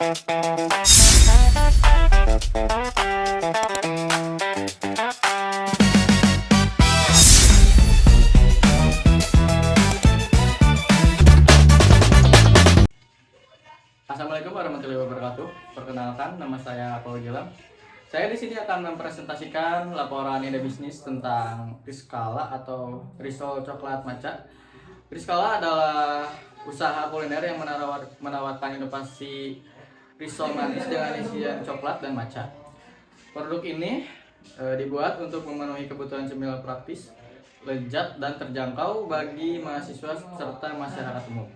Assalamualaikum warahmatullahi wabarakatuh. Perkenalkan, nama saya Paul Gilang. Saya di sini akan mempresentasikan laporan ide bisnis tentang Rizkala atau risol coklat matcha. Rizkala adalah usaha kuliner yang menawarkan inovasi risol manis dengan isian coklat dan matcha. Produk ini dibuat untuk memenuhi kebutuhan cemilan praktis, lezat dan terjangkau bagi mahasiswa serta masyarakat umum.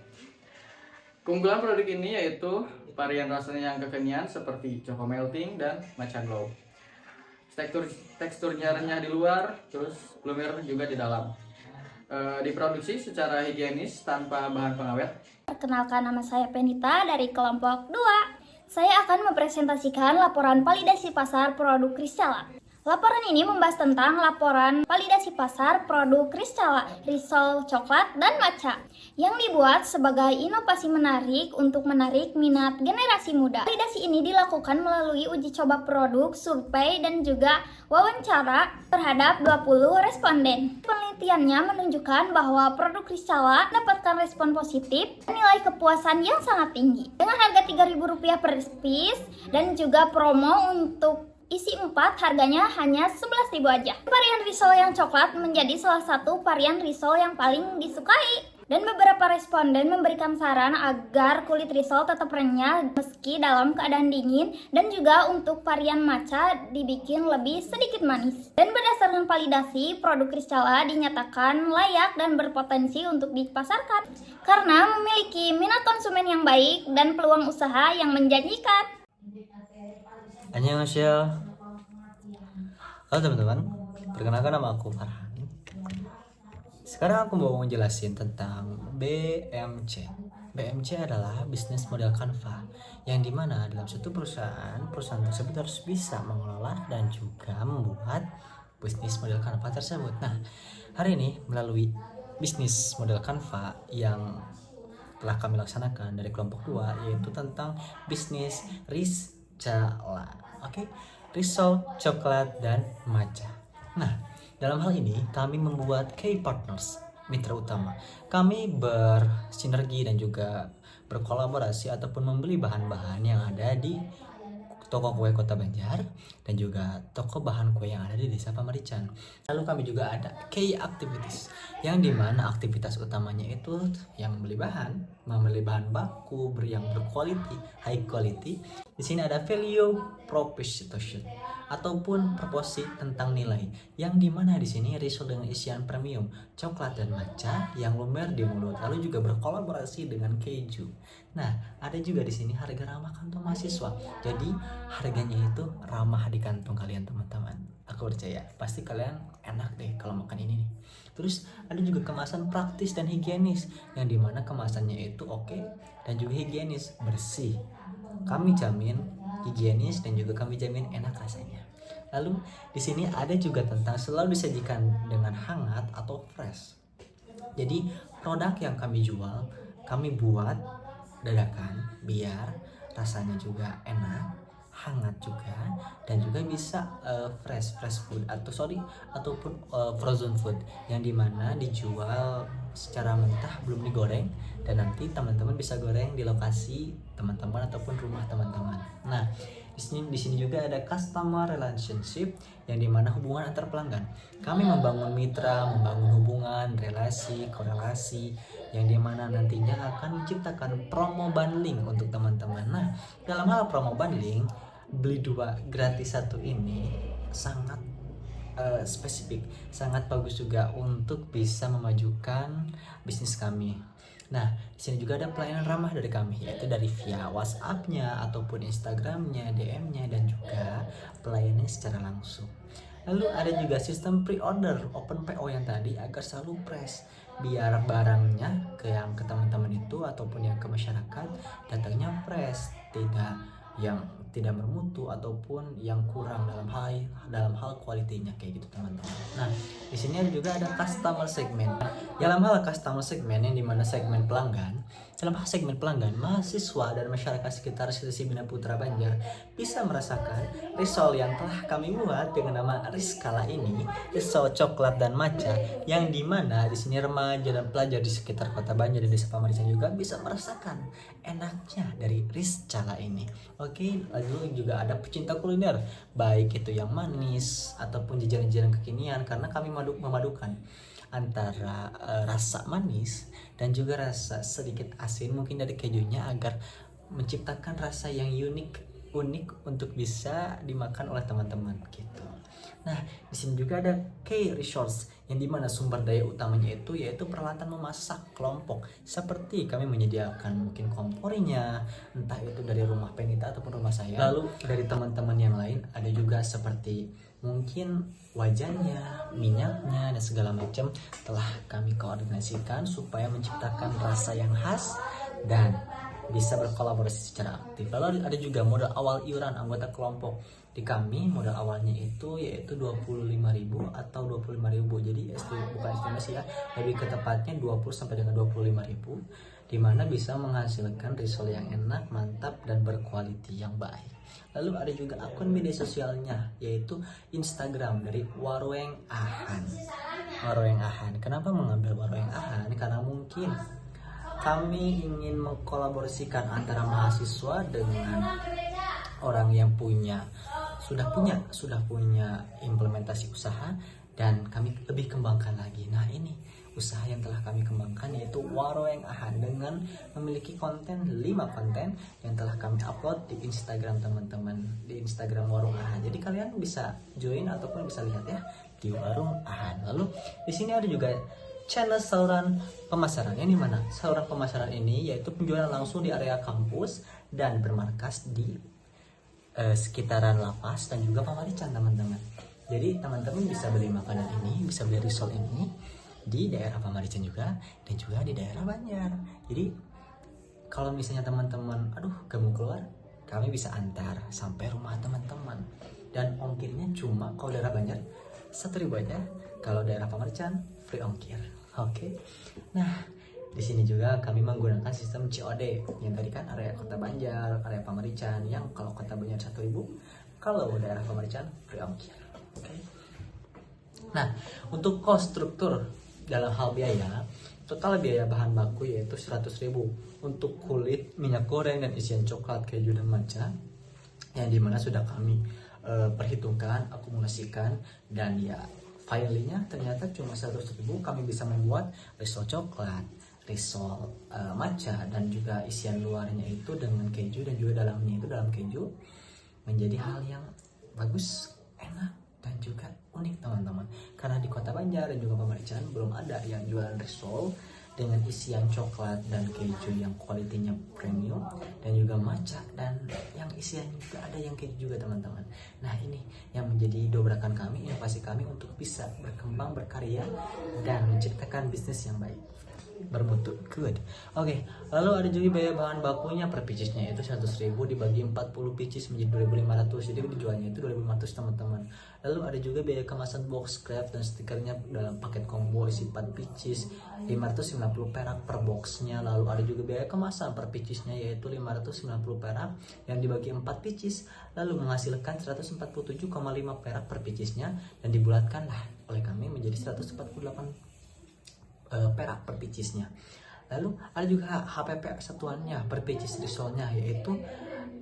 Keunggulan produk ini yaitu varian rasanya yang kekinian seperti choco melting dan matcha glow. Teksturnya renyah di luar, terus lumer juga di dalam. Diproduksi secara higienis tanpa bahan pengawet. Perkenalkan, nama saya Penita dari kelompok 2. Saya akan mempresentasikan laporan validasi pasar produk Rizkala. Laporan ini membahas tentang laporan validasi pasar produk Rizkala, risol coklat dan matcha, yang dibuat sebagai inovasi menarik untuk menarik minat generasi muda. Validasi ini dilakukan melalui uji coba produk, survei, dan juga wawancara terhadap 20 responden. Penelitiannya menunjukkan bahwa produk Rizkala mendapatkan respon positif dan nilai kepuasan yang sangat tinggi. Dengan harga Rp3.000 per piece dan juga promo untuk isi 4 harganya hanya Rp11.000 aja. Varian risol yang coklat menjadi salah satu varian risol yang paling disukai. Dan beberapa responden memberikan saran agar kulit risol tetap renyah meski dalam keadaan dingin, dan juga untuk varian matcha dibikin lebih sedikit manis. Dan berdasarkan validasi, produk Rizkala dinyatakan layak dan berpotensi untuk dipasarkan karena memiliki minat konsumen yang baik dan peluang usaha yang menjanjikan. Annyeonghaseyo. Halo teman-teman, perkenalkan nama aku Farhan. Sekarang aku mau ngejelasin tentang BMC. BMC adalah bisnis model Canva, yang dimana dalam suatu perusahaan tersebut harus bisa mengelola dan juga membuat bisnis model Canva tersebut. Nah, hari ini melalui bisnis model Canva yang telah kami laksanakan dari kelompok 2, yaitu tentang bisnis Rizkala. Oke, risol, coklat, dan matcha. Nah, dalam hal ini kami membuat key partners, mitra utama. Kami bersinergi dan juga berkolaborasi ataupun membeli bahan-bahan yang ada di toko kue Kota Banjar dan juga toko bahan kue yang ada di Desa Pamarican. Lalu kami juga ada key activities, yang dimana aktivitas utamanya itu yang membeli bahan baku yang berquality, high quality. Di sini ada value proposition ataupun proposi tentang nilai, yang dimana di sini risol dengan isian premium, coklat dan matcha yang lumer di mulut, lalu juga berkolaborasi dengan keju. Nah, ada juga di sini harga ramah kantong mahasiswa. Jadi harganya itu ramah di kantong kalian teman-teman. Aku percaya pasti kalian enak deh kalau makan ini nih. Terus ada juga kemasan praktis dan higienis, yang dimana kemasannya itu oke dan juga higienis, bersih. Kami jamin higienis dan juga kami jamin enak rasanya. Lalu di sini ada juga tentang selalu disajikan dengan hangat atau fresh. Jadi produk yang kami jual kami buat dadakan biar rasanya juga enak, hangat juga, dan juga bisa fresh food ataupun frozen food, yang dimana dijual secara mentah belum digoreng, dan nanti teman-teman bisa goreng di lokasi teman-teman ataupun rumah teman-teman. Nah, di sini juga ada customer relationship, yang dimana hubungan antar pelanggan. Kami membangun mitra, membangun hubungan, relasi, korelasi, yang dimana nantinya akan menciptakan promo bundling untuk teman-teman. Nah, dalam hal promo bundling, beli 2 gratis 1 ini sangat spesifik, sangat bagus juga untuk bisa memajukan bisnis kami. Nah, di sini juga ada pelayanan ramah dari kami, yaitu dari via WhatsApp-nya ataupun Instagram-nya, DM-nya, dan juga pelayanan secara langsung. Lalu ada juga sistem pre-order open PO yang tadi, agar selalu fresh, biar barangnya ke teman-teman itu ataupun yang ke masyarakat datangnya fresh, tidak yang tidak bermutu ataupun yang kurang dalam hal kualitinya kayak gitu teman-teman. Nah, di sini juga ada customer segment. Dalam hal customer segment yang dimana segmen pelanggan, dalam hal segmen pelanggan, mahasiswa dan masyarakat sekitar Sisi Bina Putra Banjar bisa merasakan risol yang telah kami buat dengan nama Rizkala ini, risol coklat dan matcha, yang dimana di sini remaja dan pelajar di sekitar kota Banjar dan desa Pamarican juga bisa merasakan enaknya dari Rizkala ini. Oke, lalu juga ada pecinta kuliner, baik itu yang manis ataupun jajanan-jajanan kekinian, karena kami memadukan antara rasa manis dan juga rasa sedikit asin mungkin dari kejunya agar menciptakan rasa yang unik untuk bisa dimakan oleh teman-teman gitu. Nah, di sini juga ada K Resource yang dimana sumber daya utamanya itu yaitu peralatan memasak kelompok, seperti kami menyediakan mungkin komporinya, entah itu dari rumah Penita ataupun rumah saya. Lalu dari teman-teman yang lain ada juga seperti mungkin wajannya, minyaknya, dan segala macam telah kami koordinasikan supaya menciptakan rasa yang khas dan bisa berkolaborasi secara aktif. Lalu ada juga modal awal iuran anggota kelompok. Di kami modal awalnya itu yaitu 25.000 atau 25.000. Jadi bukan estimasi ya, lebih ke tepatnya 20 sampai dengan 25.000, di mana bisa menghasilkan risol yang enak, mantap, dan berkualiti yang baik. Lalu ada juga akun media sosialnya yaitu Instagram dari Warweng Ahan. Warweng Ahan. Kenapa mengambil Warweng Ahan? Karena mungkin kami ingin mengkolaborasikan antara mahasiswa dengan orang yang sudah punya implementasi usaha, dan kami lebih kembangkan lagi. Nah, ini usaha yang telah kami kembangkan yaitu Warweng Ahan dengan memiliki 5 konten yang telah kami upload di Instagram teman-teman, di Instagram Warung Ahan. Jadi kalian bisa join ataupun bisa lihat ya di Warung Ahan. Lalu di sini ada juga channel saluran pemasaran, yang dimana saluran pemasaran ini yaitu penjualan langsung di area kampus dan bermarkas di sekitaran lapas dan juga Pamarican teman-teman. Jadi teman-teman bisa beli makanan ini, bisa beli risol ini di daerah Pamarican juga dan juga di daerah Banjar. Jadi kalau misalnya teman-teman gak mau keluar, kami bisa antar sampai rumah teman-teman, dan ongkirnya cuma kalau daerah Banjar 1.000 aja, kalau daerah Pamarican free ongkir. Oke. Nah, di sini juga kami menggunakan sistem COD yang tadi kan area kota Banjar, area Pamarican, yang kalau kota Banjar 1.000, kalau daerah Pamarican free ongkir. Oke. Nah, untuk cost struktur dalam hal biaya, total biaya bahan baku yaitu 100.000 untuk kulit, minyak goreng, dan isian coklat, keju, dan matcha, yang dimana sudah kami perhitungkan, akumulasikan, dan ya filenya ternyata cuma 100.000 kami bisa membuat risol coklat, risol matcha, dan juga isian luarnya itu dengan keju dan juga dalamnya itu dalam keju, menjadi hal yang bagus, enak, dan juga unik teman-teman. Karena di kota Banjar dan juga Pamarican belum ada yang jualan risol dengan isian coklat dan keju yang kualitinya premium, dan juga matcha, dan yang isian juga ada yang keju juga teman-teman. Nah, ini yang menjadi dobrakan kami, inovasi kami untuk bisa berkembang, berkarya, dan menciptakan bisnis yang baik, bermutu. Good. Oke, lalu ada juga biaya bahan bakunya per piecesnya itu 100.000 dibagi 40 pieces menjadi 2.500, jadi dijualnya itu 2.500 teman-teman. Lalu ada juga biaya kemasan box craft dan stikernya dalam paket combo isi 4 pieces 590 perak per boxnya. Lalu ada juga biaya kemasan per piecesnya yaitu 590 perak yang dibagi 4 pieces, lalu menghasilkan 147,5 perak per piecesnya, dan dibulatkanlah oleh kami menjadi 148 perak per piecesnya. Lalu ada juga HPP satuannya per pieces risolnya yaitu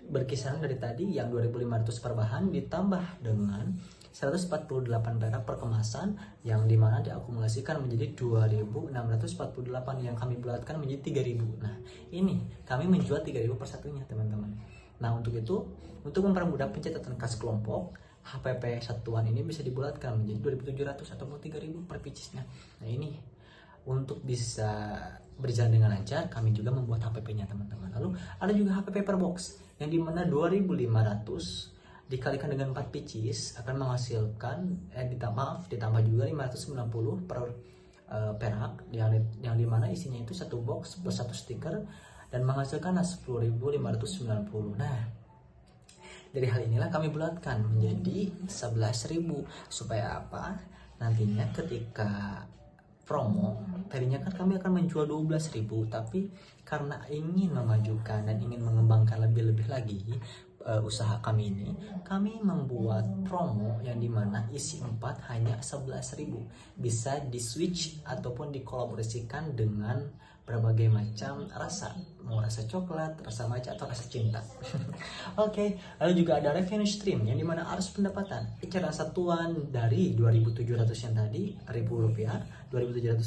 berkisaran dari tadi yang 2.500 per bahan ditambah dengan 148 perak per kemasan, yang dimana diakumulasikan menjadi 2.648 yang kami bulatkan menjadi 3.000. Nah, ini kami menjual 3.000 per satunya teman-teman. Nah, untuk itu, untuk mempermudah pencatatan kas kelompok, HPP satuan ini bisa dibulatkan menjadi 2.700 ataupun 3.000 per piecesnya. Nah, ini untuk bisa berjalan dengan lancar, kami juga membuat HPP-nya teman-teman. Lalu ada juga HPP per box yang dimana 2.500 dikalikan dengan 4 pieces akan menghasilkan ditambah juga 590 per perak yang dimana isinya itu satu box plus satu stiker dan menghasilkan 10.590. Nah, Dari hal inilah kami bulatkan menjadi 11.000. Supaya apa? Nantinya ketika promo, tadinya kan kami akan menjual 12.000, tapi karena ingin memajukan dan ingin mengembangkan lebih-lebih lagi usaha kami ini, kami membuat promo yang dimana isi 4 hanya 11.000. Bisa di switch ataupun dikolaborasikan dengan berbagai macam rasa, mau rasa coklat, rasa matcha, atau rasa cinta. Oke, lalu juga ada revenue stream yang dimana arus pendapatan eceran satuan dari 2.700 yang tadi, Rp2.700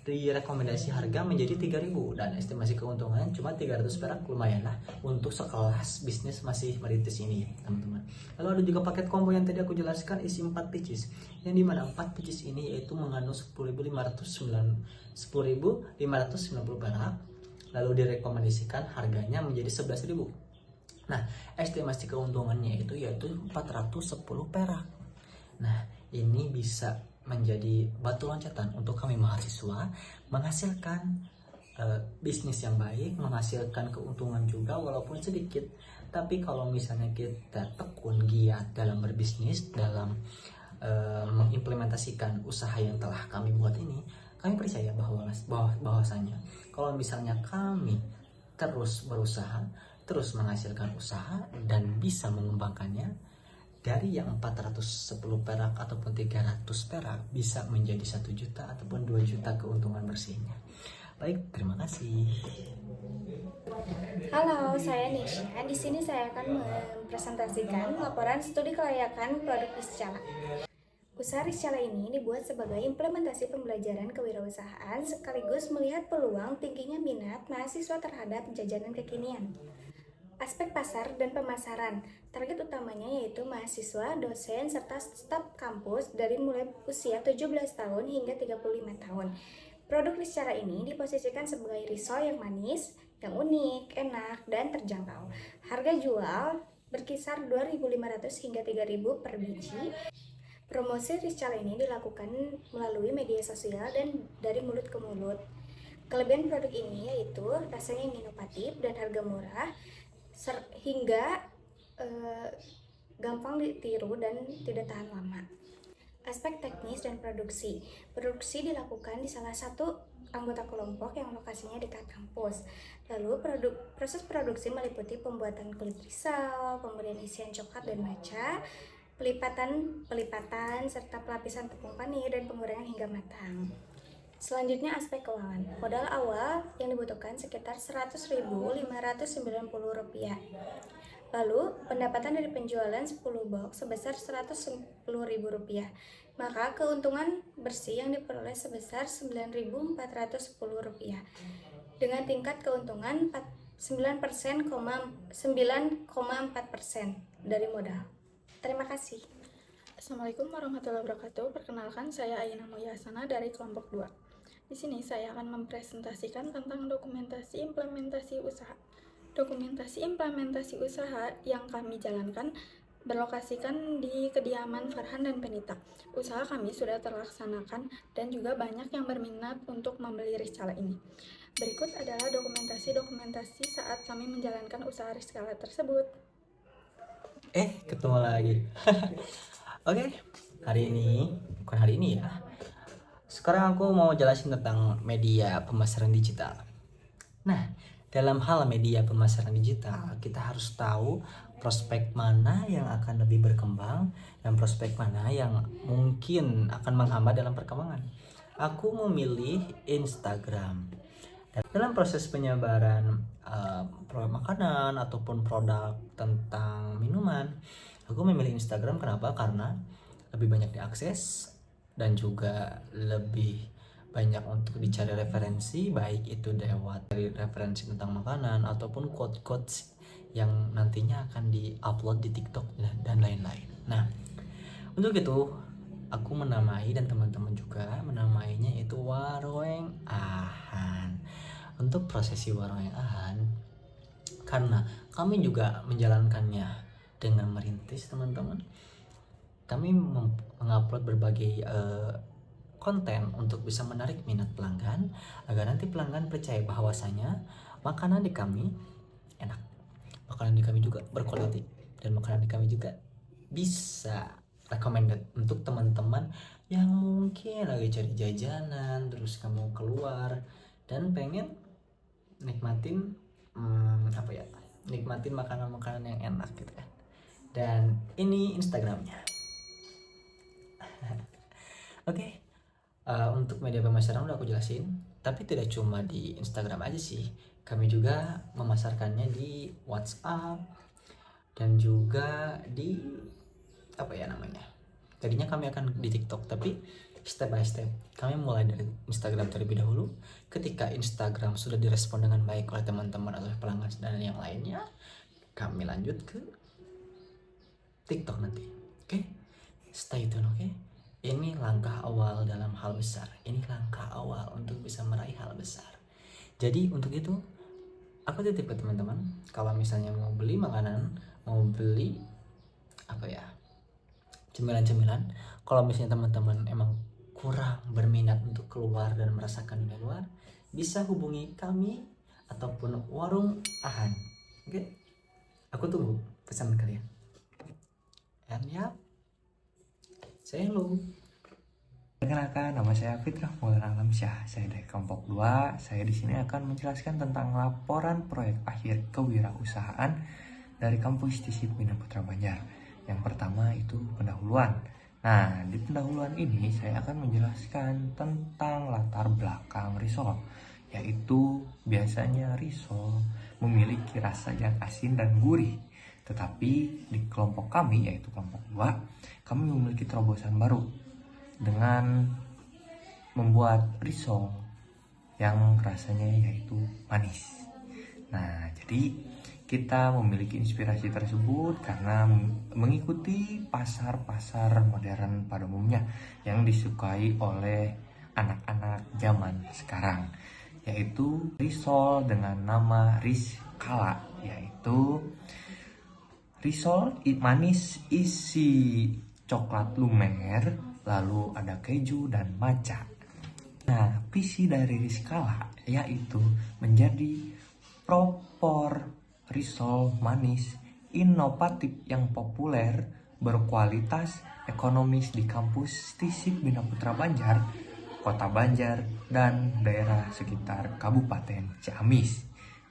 direkomendasi harga menjadi 3.000 dan estimasi keuntungan cuma 300 perak. Lumayan lah untuk sekelas bisnis masih merintis ini, teman-teman. Lalu ada juga paket combo yang tadi aku jelaskan, isi 4 pieces, yang dimana 4 pieces ini yaitu mengandung 10.590 perak, lalu direkomendasikan harganya menjadi 11.000. Nah, estimasi keuntungannya itu yaitu 410 perak. Nah, ini bisa menjadi batu loncatan untuk kami mahasiswa menghasilkan bisnis yang baik, menghasilkan keuntungan juga walaupun sedikit. Tapi kalau misalnya kita tekun giat dalam berbisnis, dalam mengimplementasikan usaha yang telah kami buat ini, kami percaya bahwasanya kalau misalnya kami terus berusaha, terus menghasilkan usaha dan bisa mengembangkannya, dari yang 410 perak ataupun 300 perak bisa menjadi 1 juta ataupun 2 juta keuntungan bersihnya. Baik, terima kasih. Halo, saya Nisha. Di sini saya akan mempresentasikan laporan studi kelayakan produk Riscala. Usaha Riscala ini dibuat sebagai implementasi pembelajaran kewirausahaan sekaligus melihat peluang tingginya minat mahasiswa terhadap jajanan kekinian. Aspek pasar dan pemasaran, target utamanya yaitu mahasiswa, dosen, serta staf kampus dari mulai usia 17 tahun hingga 35 tahun. Produk Riscala ini diposisikan sebagai risol yang manis, yang unik, enak, dan terjangkau. Harga jual berkisar 2.500 hingga 3.000 per biji. Promosi Riscala ini dilakukan melalui media sosial dan dari mulut ke mulut. Kelebihan produk ini yaitu rasanya yang inovatif dan harga murah, hingga gampang ditiru dan tidak tahan lama. Aspek teknis dan produksi. Produksi dilakukan di salah satu anggota kelompok yang lokasinya dekat kampus. Lalu proses produksi meliputi pembuatan kulit risol, kemudian isian coklat dan matcha, pelipatan, serta pelapisan tepung panir dan penggorengan hingga matang. Selanjutnya aspek keuangan. Modal awal yang dibutuhkan sekitar Rp100.590. Lalu pendapatan dari penjualan 10 box sebesar Rp110.000. Maka keuntungan bersih yang diperoleh sebesar Rp9.410 dengan tingkat keuntungan 9,4% dari modal. Terima kasih. Assalamualaikum warahmatullahi wabarakatuh. Perkenalkan, saya Aina Moyasana dari kelompok 2. Di sini saya akan mempresentasikan tentang dokumentasi implementasi usaha. Dokumentasi implementasi usaha yang kami jalankan berlokasikan di kediaman Farhan dan Penita. Usaha kami sudah terlaksanakan dan juga banyak yang berminat untuk membeli Riscala ini. Berikut adalah dokumentasi saat kami menjalankan usaha Riscala tersebut. Ketemu lagi. Oke, hari ini ya. Sekarang aku mau jelasin tentang media pemasaran digital. Nah, dalam hal media pemasaran digital, kita harus tahu prospek mana yang akan lebih berkembang dan prospek mana yang mungkin akan menghambat dalam perkembangan. Aku memilih Instagram. Dalam proses penyebaran produk makanan ataupun produk tentang minuman, aku memilih Instagram. Kenapa? Karena lebih banyak diakses dan juga lebih banyak untuk dicari referensi, baik itu lewat dari referensi tentang makanan ataupun quotes yang nantinya akan di-upload di TikTok dan lain-lain. Nah, untuk itu aku menamai dan teman-teman juga menamainya itu Waroeng Ahan. Untuk prosesi Waroeng Ahan, karena kami juga menjalankannya dengan merintis, teman-teman, kami mengupload berbagai konten untuk bisa menarik minat pelanggan agar nanti pelanggan percaya bahwasanya makanan di kami enak, makanan di kami juga berkualitas. dan makanan kami juga bisa recommended untuk teman-teman yang mungkin lagi cari jajanan, terus kamu keluar dan pengen nikmatin nikmatin makanan-makanan yang enak gitu kan. Dan ini Instagramnya. Oke. Untuk media pemasaran udah aku jelasin, tapi tidak cuma di Instagram aja sih. Kami juga memasarkannya di WhatsApp dan juga di tadinya kami akan di TikTok, tapi step by step kami mulai dari Instagram terlebih dahulu. Ketika Instagram sudah direspon dengan baik oleh teman-teman atau pelanggan dan yang lainnya, kami lanjut ke TikTok nanti. Oke? Stay tune, oke? Ini langkah awal dalam hal besar. Ini langkah awal untuk bisa meraih hal besar. Jadi untuk itu aku titip ke teman-teman, kalau misalnya mau beli makanan, mau beli cemilan-cemilan, kalau misalnya teman-teman emang kurang berminat untuk keluar dan merasakan dunia luar, bisa hubungi kami ataupun warung Ahan. Oke? Aku tunggu pesan kalian. And ya, say hello. Perkenalkan, nama saya Fitrah Maulana Alamsyah. Saya dari kelompok 2. Saya di sini akan menjelaskan tentang laporan proyek akhir kewirausahaan dari kampus TISIP Bina Putra Banjar. Yang pertama itu pendahuluan. Nah, di pendahuluan ini saya akan menjelaskan tentang latar belakang risol, yaitu biasanya risol memiliki rasa yang asin dan gurih. Tetapi di kelompok kami, yaitu kelompok 2, kami memiliki terobosan baru dengan membuat risol yang rasanya yaitu manis. Nah, jadi kita memiliki inspirasi tersebut karena mengikuti pasar-pasar modern pada umumnya yang disukai oleh anak-anak zaman sekarang, yaitu risol dengan nama Rizkala, yaitu risol manis isi coklat lumer, lalu ada keju dan matcha. Nah, visi dari Rizkala yaitu menjadi propor risol manis inovatif yang populer, berkualitas, ekonomis di kampus TISIP Bina Putra Banjar, Kota Banjar, dan daerah sekitar Kabupaten Ciamis.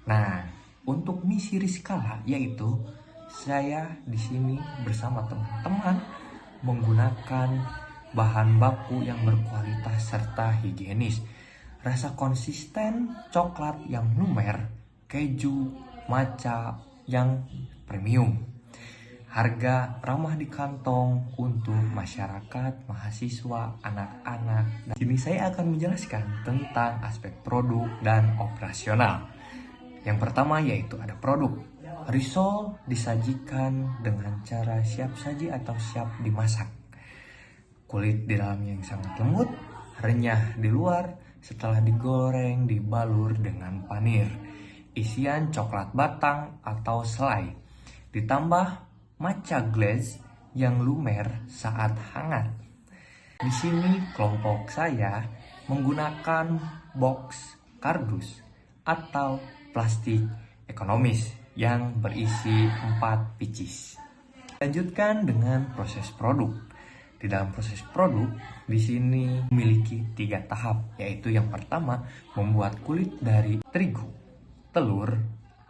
Nah, untuk misi Rizkala yaitu saya di sini bersama teman-teman menggunakan bahan baku yang berkualitas serta higienis, rasa konsisten coklat yang lumer, keju, matcha yang premium, harga ramah di kantong untuk masyarakat, mahasiswa, anak-anak. Dan sini saya akan menjelaskan tentang aspek produk dan operasional. Yang pertama yaitu ada produk. Risol disajikan dengan cara siap saji atau siap dimasak. Kulit di dalamnya yang sangat lembut, renyah di luar, setelah digoreng dibalur dengan panir. Isian coklat batang atau selai, ditambah matcha glaze yang lumer saat hangat. Di sini kelompok saya menggunakan box kardus atau plastik ekonomis yang berisi 4 pieces. Lanjutkan dengan proses produk. Di dalam proses produk, di sini memiliki 3 tahap, yaitu yang pertama membuat kulit dari terigu, telur,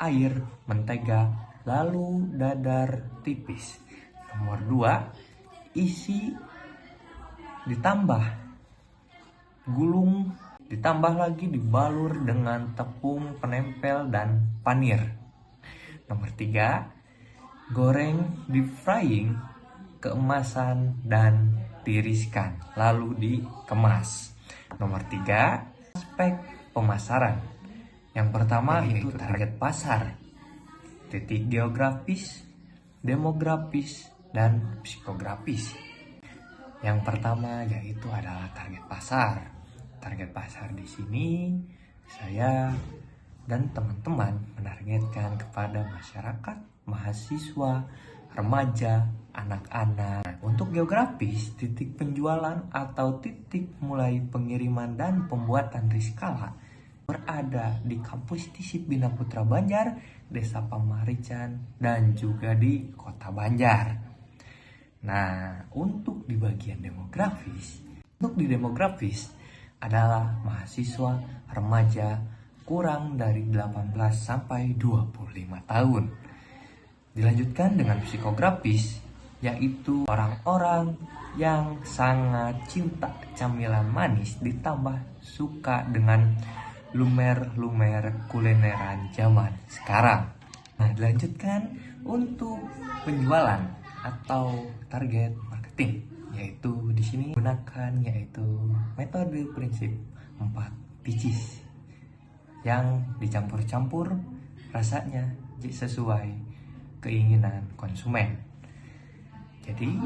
air, mentega, lalu dadar tipis. Nomor 2, isi ditambah gulung, ditambah lagi dibalur dengan tepung penempel dan panir. Nomor 3, goreng, deep frying, keemasan dan tiriskan, lalu dikemas. Nomor 3, aspek pemasaran. Yang pertama yaitu target pasar, titik geografis, demografis, dan psikografis. Yang pertama yaitu adalah target pasar. Target pasar di sini saya dan teman-teman menargetkan kepada masyarakat, mahasiswa, remaja, anak-anak. Untuk geografis, titik penjualan atau titik mulai pengiriman dan pembuatan Rizkala berada di kampus TISIP Bina Putra Banjar, Desa Pamarican, dan juga di Kota Banjar. Nah, untuk di bagian demografis, adalah mahasiswa remaja kurang dari 18 sampai 25 tahun. Dilanjutkan dengan psikografis, yaitu orang-orang yang sangat cinta camilan manis ditambah suka dengan lumer-lumer kulineran zaman sekarang. Nah, dilanjutkan untuk penjualan atau target marketing, yaitu di sini gunakan yaitu metode prinsip 4 pieces yang dicampur-campur rasanya sesuai keinginan konsumen. Jadi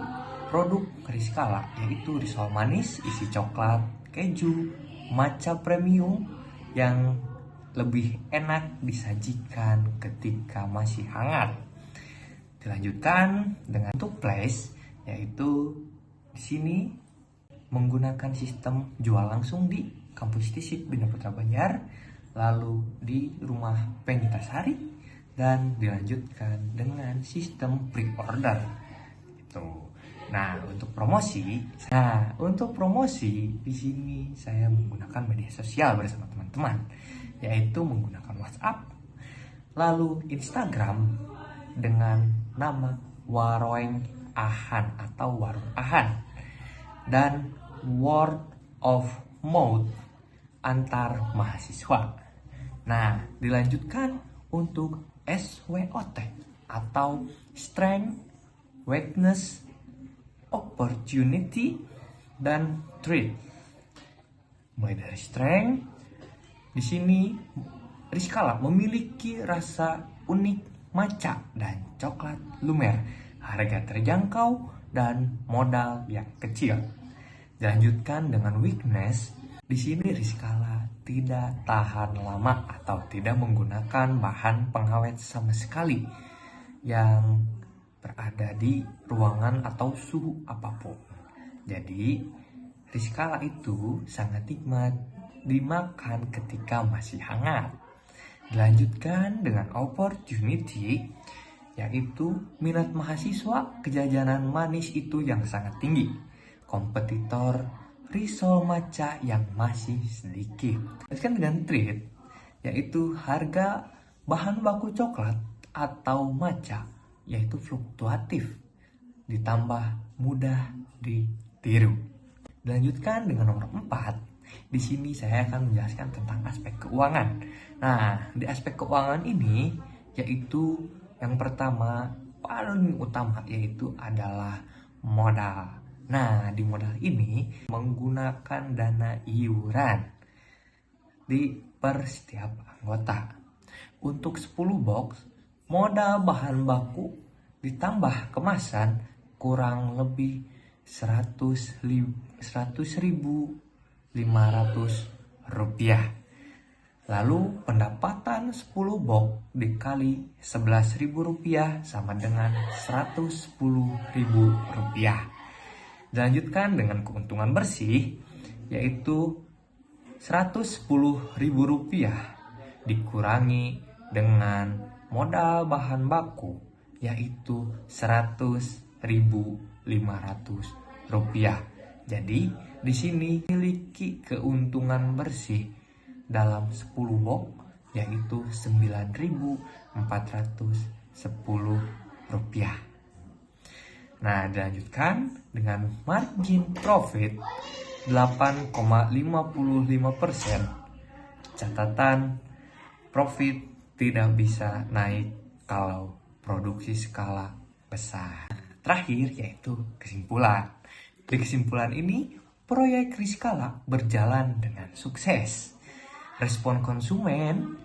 produk Rizkala yaitu risol manis isi coklat, keju, matcha premium yang lebih enak disajikan ketika masih hangat. Dilanjutkan dengan tuples, yaitu di sini menggunakan sistem jual langsung di kampus TISIP Bina Putra Banjar, lalu di rumah Penita Sari, dan dilanjutkan dengan sistem pre-order. Itu. Nah, untuk promosi di sini saya menggunakan media sosial bersama teman-teman, yaitu menggunakan WhatsApp, lalu Instagram dengan nama Waroeng Ahan atau Warung Ahan, dan word of mouth antar mahasiswa. Nah, dilanjutkan untuk SWOT atau Strength, Weakness, Opportunity, dan Threat. Mulai dari strength, di sini Rizkala memiliki rasa unik matcha dan coklat lumer, harga terjangkau dan modal yang kecil. Dilanjutkan dengan weakness, di sini Rizkala tidak tahan lama atau tidak menggunakan bahan pengawet sama sekali yang berada di ruangan atau suhu apapun. Jadi Rizkala itu sangat nikmat dimakan ketika masih hangat. Dilanjutkan dengan opportunity, yaitu minat mahasiswa kejajanan manis itu yang sangat tinggi. Kompetitor risol matcha yang masih sedikit. Dilanjutkan dengan treat, yaitu harga bahan baku coklat atau matcha yaitu fluktuatif, ditambah mudah ditiru. Dilanjutkan dengan nomor 4. Di sini saya akan menjelaskan tentang aspek keuangan. Nah, di aspek keuangan ini yaitu yang pertama paling utama yaitu adalah modal. Nah, di modal ini menggunakan dana iuran per setiap anggota. Untuk 10 box modal bahan baku ditambah kemasan kurang lebih 100.500 rupiah. Lalu pendapatan 10 box dikali 11.000 rupiah sama dengan 110.000 rupiah. Dilanjutkan dengan keuntungan bersih, yaitu 110.000 rupiah dikurangi dengan modal bahan baku, yaitu 100.500 rupiah. Jadi di sini memiliki keuntungan bersih dalam 10 box, yaitu 9.410 rupiah. Nah, dilanjutkan dengan margin profit 8,55%. Catatan, profit tidak bisa naik kalau produksi skala besar. Terakhir yaitu kesimpulan. Di kesimpulan ini, proyek Rizkala berjalan dengan sukses. Respon konsumen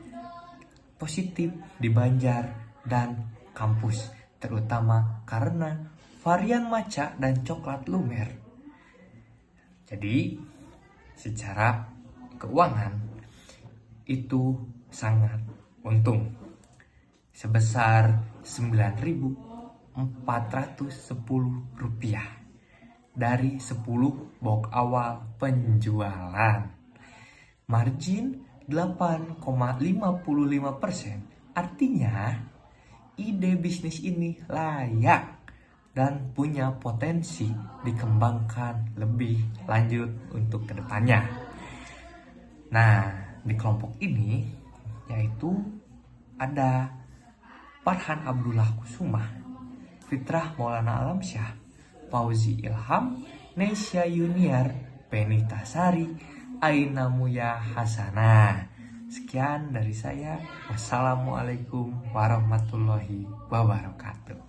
positif di Banjar dan kampus, terutama karena varian matcha dan coklat lumer. Jadi, secara keuangan itu sangat untung sebesar 9.410 rupiah dari 10 box awal penjualan. Margin 8,55%. Artinya, ide bisnis ini layak dan punya potensi dikembangkan lebih lanjut untuk kedepannya. Nah, di kelompok ini yaitu ada Farhan Abdullah Kusumah, Fitrah Maulana Alamsyah, Fauzi Ilham, Nesya Yuniar, Penita Sari, Aina Muya Hasanah. Sekian dari saya. Wassalamualaikum warahmatullahi wabarakatuh.